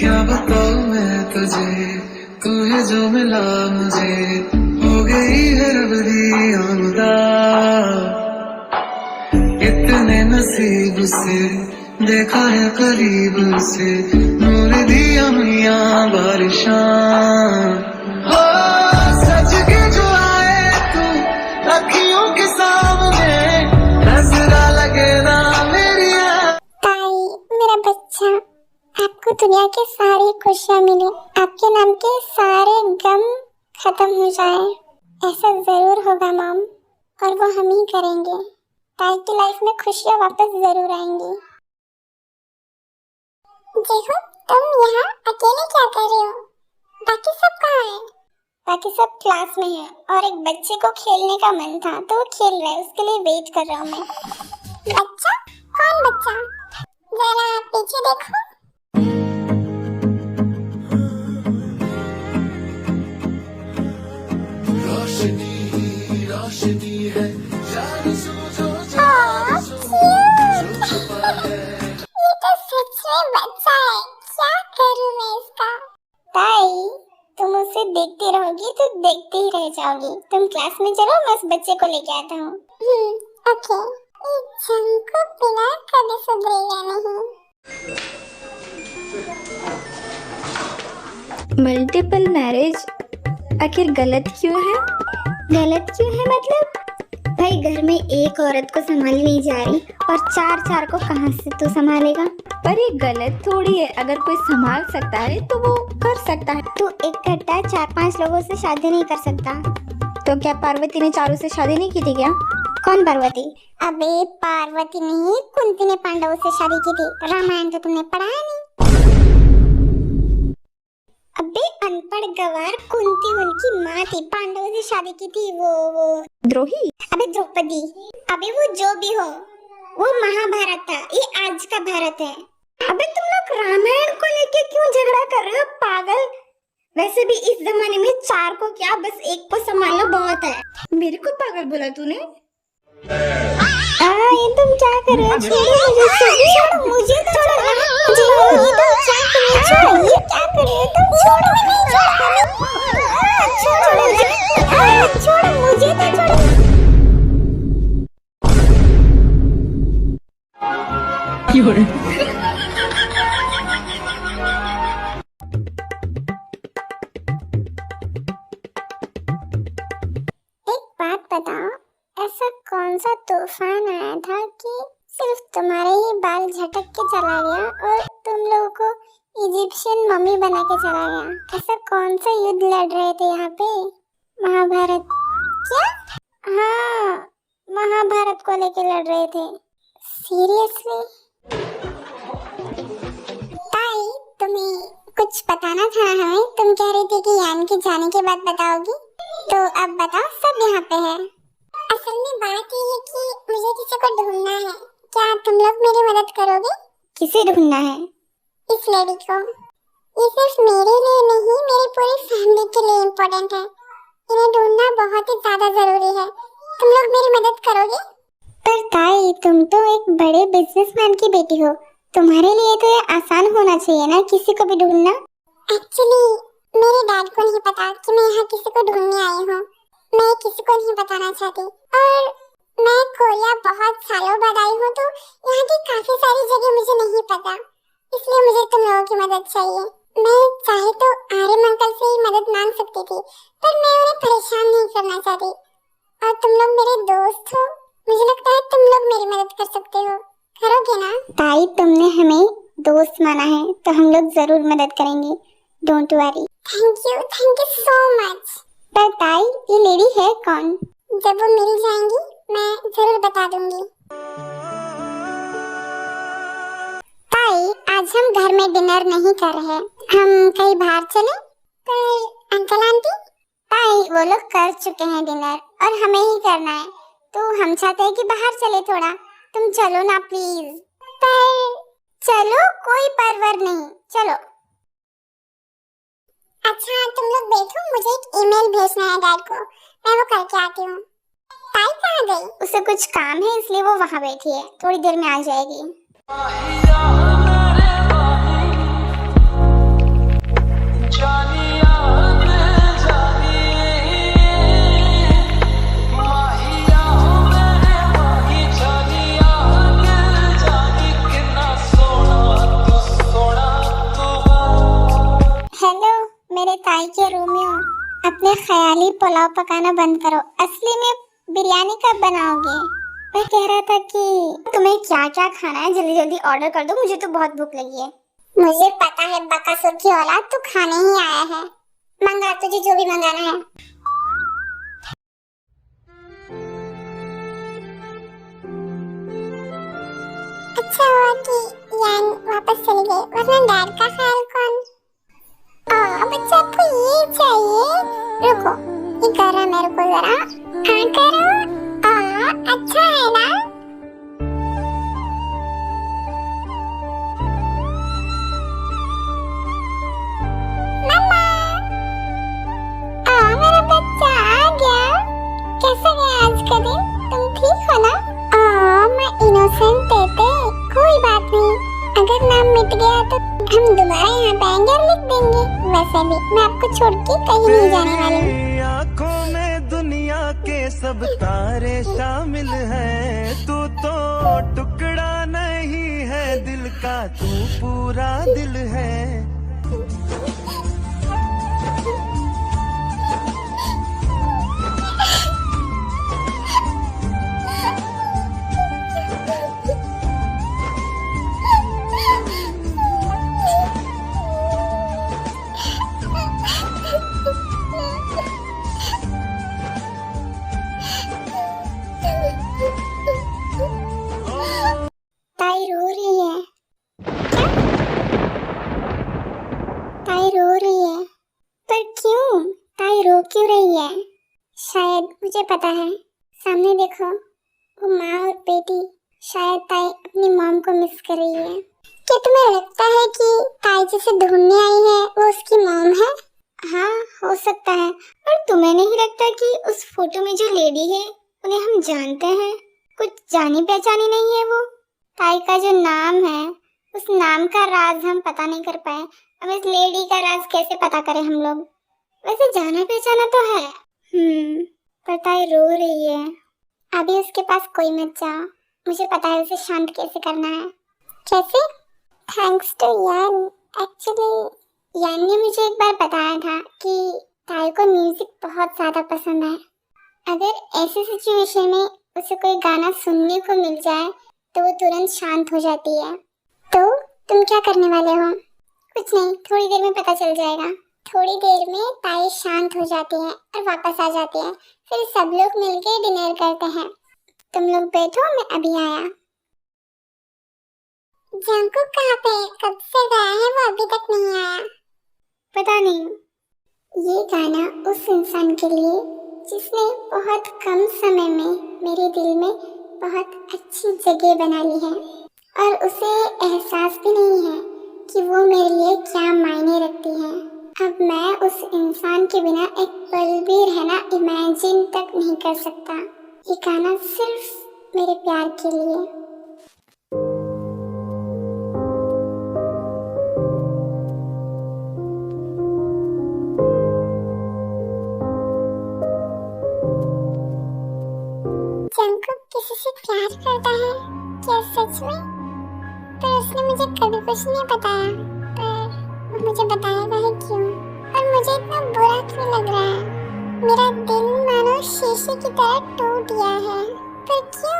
क्या बताऊं मैं तुझे, तू है जो मिला मुझे, हो गई है रब दी आमदा। इतने नसीब से देखा है करीब से, नूर दिया मैया बारिशां। हो सच के जो आए तू अखियों के सामने, नजरा लगे ना मेरी। ताई मेरा बच्चा, आपको दुनिया के सारी खुशियाँ मिले, आपके नाम के सारे गम खत्म हो जाए, ऐसा जरूर होगा मॉम, और वो हम ही करेंगे। ताई की लाइफ में खुशियाँ वापस जरूर आएंगी। देखो तुम यहाँ अकेले क्या कर रहे हो? बाकी सब कहाँ हैं? बाकी सब क्लास में हैं और एक बच्चे को खेलने का मन था तो वो खेल रहा है, उसके लिए वेट कर रहा हूँ मैं। बच्चा? कौन बच्चा? जरा पीछे देखो। रोशनी रोशनी है, जान समझो ये तो सच में बच्चा है, क्या करूं मैं इसका? ताई तुम उसे देखती रहोगी तो देखते ही रह जाओगी। तुम क्लास में चलो, मैं उस बच्चे को लेके आता हूँ। ओके। ये जंग को बिना कभी सुधरेगा नहीं। मल्टीपल मैरिज आखिर गलत क्यों है? गलत क्यों है मतलब? भाई घर में एक औरत को संभाली नहीं जा रही और चार को कहां से तू संभालेगा? पर ये गलत थोड़ी है, अगर कोई संभाल सकता है तो वो कर सकता है। तू इकट्ठा 4-5 लोगों से शादी नहीं कर सकता। तो क्या पार्वती ने चारों से शादी नहीं की थी क्या? कौन पार्वती? अबे पार्वती नहीं, कुंती ने पांडवों से शादी की थी। रामायण तो तुमने पढ़ा नहीं। अबे अनपढ़ गवार, कुंती उनकी माँ थी, पांडवों से शादी की थी वो द्रोही। अबे द्रौपदी, अबे वो जो भी हो, वो महाभारत था, ये आज का भारत है। अबे तुम लोग रामायण को लेके क्यों झगड़ा कर रहे हो पागल? वैसे भी इस जमाने में 4 को क्या, बस 1 को संभाल लो बहुत है। मेरे को पागल बोला तूने? ये तुम क्या कर रहे हो? छोड़ो मुझे, ये तो क्या कर रहे हो तुम? छोड़ो मुझे तो छोड़ो। एक बात बताओ, ऐसा कौन सा तूफान आया था कि सिर्फ तुम्हारे ही बाल झटक के चला गया और तुम लोगों को इजिप्शियन मम्मी बना के चला गया? ऐसा कौन सा युद्ध लड़ रहे थे यहाँ पे? महाभारत? क्या? हाँ, महाभारत को लेके लड़ रहे थे। सीरियसली? ताई तुम्हें कुछ बताना था हमें, तुम कह रही थी कि यान के जाने के बाद बताओगी, तो अब बताओ, सब यहाँ पे है। असल में बात ये है कि मुझे किसी को ढूंढना है, क्या तुम लोग मेरी मदद करोगे? किसे ढूंढना है? इस लेडी को। ये सिर्फ मेरे लिए नहीं, मेरी पूरी फैमिली के लिए इम्पोर्टेंट है। इन्हें ढूंढना बहुत ही ज्यादा जरूरी है, तुम लोग मेरी मदद करोगे? पर ताई तुम तो एक बड़े बिजनेसमैन की बेटी हो, तुम्हारे लिए तो ये आसान होना चाहिए ना, किसी को भी ढूंढना। एक्चुअली मेरे डैड को नहीं पता कि मैं यहाँ किसी को ढूंढने आई हूँ, मैं किसी को नहीं बताना चाहती। और मैं कोरिया बहुत सालों बाद आई हूँ, तो यहाँ की काफी सारी जगह मुझे नहीं पता, इसलिए मुझे तुम लोगों की मदद चाहिए। मैं चाहे तो आर्यन अंकल से ही मदद मांग सकती थी, पर मैं उन्हें परेशान नहीं करना चाहती, और तुम लोग मेरे दोस्त हो, मुझे लगता है तुम लोग मेरी मदद कर सकते हो। करोगे ना? ताई तुमने हमें दोस्त माना है तो हम लोग जरूर मदद करेंगे, don't worry. Thank you so much. पर ताई ये लेडी है कौन? जब वो मिल जाएंगी मैं जरूर बता दूंगी। ताई आज हम घर में डिनर नहीं कर रहे, हम कहीं बाहर चले? पर अंकल आंटी? ताई वो लोग कर चुके हैं डिनर और हमें ही करना है, तो हम चाहते हैं कि बाहर चले थोड़ा, तुम चलो ना प्लीज। पर चलो, कोई परवर नहीं, चलो। अच्छा तुम लोग बैठो, मुझे एक ईमेल भेजना है डैड को, मैं वो करके आती हूँ। ताई कहाँ गई? उसे कुछ काम है इसलिए वो वहाँ बैठी है, थोड़ी देर में आ जाएगी। ताई के रोमियो, अपने ख्याली पुलाव पकाना बंद करो। असली में बिरयानी कब बनाओगे? मैं कह रहा था कि तुम्हें क्या क्या खाना है, जल्दी जल्दी ऑर्डर कर दो, मुझे तो बहुत भूख लगी है। मुझे पता है बकासुर की औलाद, तू खाने ही आया है। मंगा तुझे जो भी मंगाना है। अच्छा हुआ कि यान वापस चली गई, वरना डैड का ख्याल कौन? बच्चा आपको ये चाहिए। रुको, ये कर रहा मेरे को जरा। हाँ करो। अच्छा है ना? मम्मा, मेरा बच्चा आ गया। कैसा गया आज का दिन? तुम ठीक हो ना? मैं इनोसेंट थे, कोई बात नहीं। अगर नाम मिट गया तो हम दोबारा यहाँ पे आएंगे और लिख देंगे। वैसे भी मैं आपको छोड़ के कहीं नहीं जाने वाली। आँखों में दुनिया के सब तारे शामिल हैं। तू तो टुकड़ा नहीं है दिल का, तू पूरा दिल है। ताई रो रही है। क्या? ताई रो रही है, पर क्यों? ताई रो क्यों रही है? शायद मुझे पता है। सामने देखो, वो माँ और बेटी। शायद ताई अपनी मॉम को मिस कर रही है। क्या तुम्हें लगता है कि ताई जिसे ढूंढने आई है वो उसकी मॉम है? हाँ, हो सकता है। और तुम्हें नहीं लगता कि उस फोटो में जो लेडी है उन्हें हम जानते हैं? कुछ जानी पहचानी नहीं है वो? ताई का जो नाम है, उस नाम का राज हम पता नहीं कर पाए। अब इस लेडी का राज कैसे पता करें हम लोग? वैसे जाना पहचाना तो है। पर ताई रो रही है। अभी उसके पास कोई मत जाओ, मुझे पता है उसे शांत कैसे करना है। कैसे? थैंक्स टू यान। एक्चुअली यान ने मुझे एक बार बताया था कि ताई को म्यूजिक बहुत ज्यादा पसंद है। अगर ऐसी सिचुएशन में उसे कोई गाना सुनने को मिल जाए तो वो तुरंत शांत हो जाती है। तो तुम क्या करने वाले हो? कुछ नहीं, थोड़ी देर में पता चल जाएगा। थोड़ी देर में ताई शांत हो जाती है और वापस आ जाती है। फिर सब लोग मिलके डिनर करते हैं। तुम लोग बैठो, मैं अभी आया। जंकुक कहाँ पे? कब से गया है वो, अभी तक नहीं आया। पता नहीं। ये गाना उस इंसान के लिए जिसने बहुत कम समय में मेरे दिल में बहुत अच्छी जगह बना ली है, और उसे एहसास भी नहीं है कि वो मेरे लिए क्या मायने रखती है। अब मैं उस इंसान के बिना एक पल भी रहना इमेजिन तक नहीं कर सकता। ये गाना सिर्फ मेरे प्यार के लिए। जंकुक किसी से प्यार करता है क्या सच में? पर उसने मुझे कभी कुछ नहीं बताया। पर वो मुझे बताएगा ही क्यों? और मुझे इतना बुरा क्यों लग रहा है? मेरा दिल मानो शीशे की तरह टूट गया है। पर क्यों?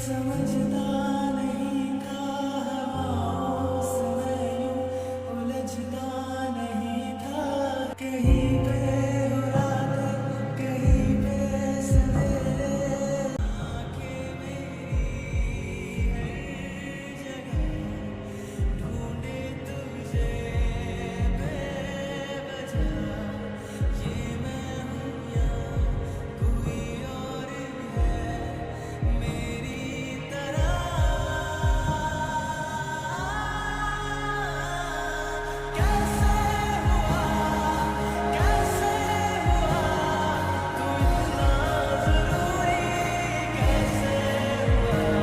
समझता नहीं था हवाओं से मैं यूं उलझता नहीं था कहीं पे हो रात कहीं पे सवेरे आके मेरी हर जगह ढूंढे तुझे बेवजह ये मैं हूँ या कोई और है मेरी तरह कैसे हुआ तू इतना जरूरी कैसे हुआ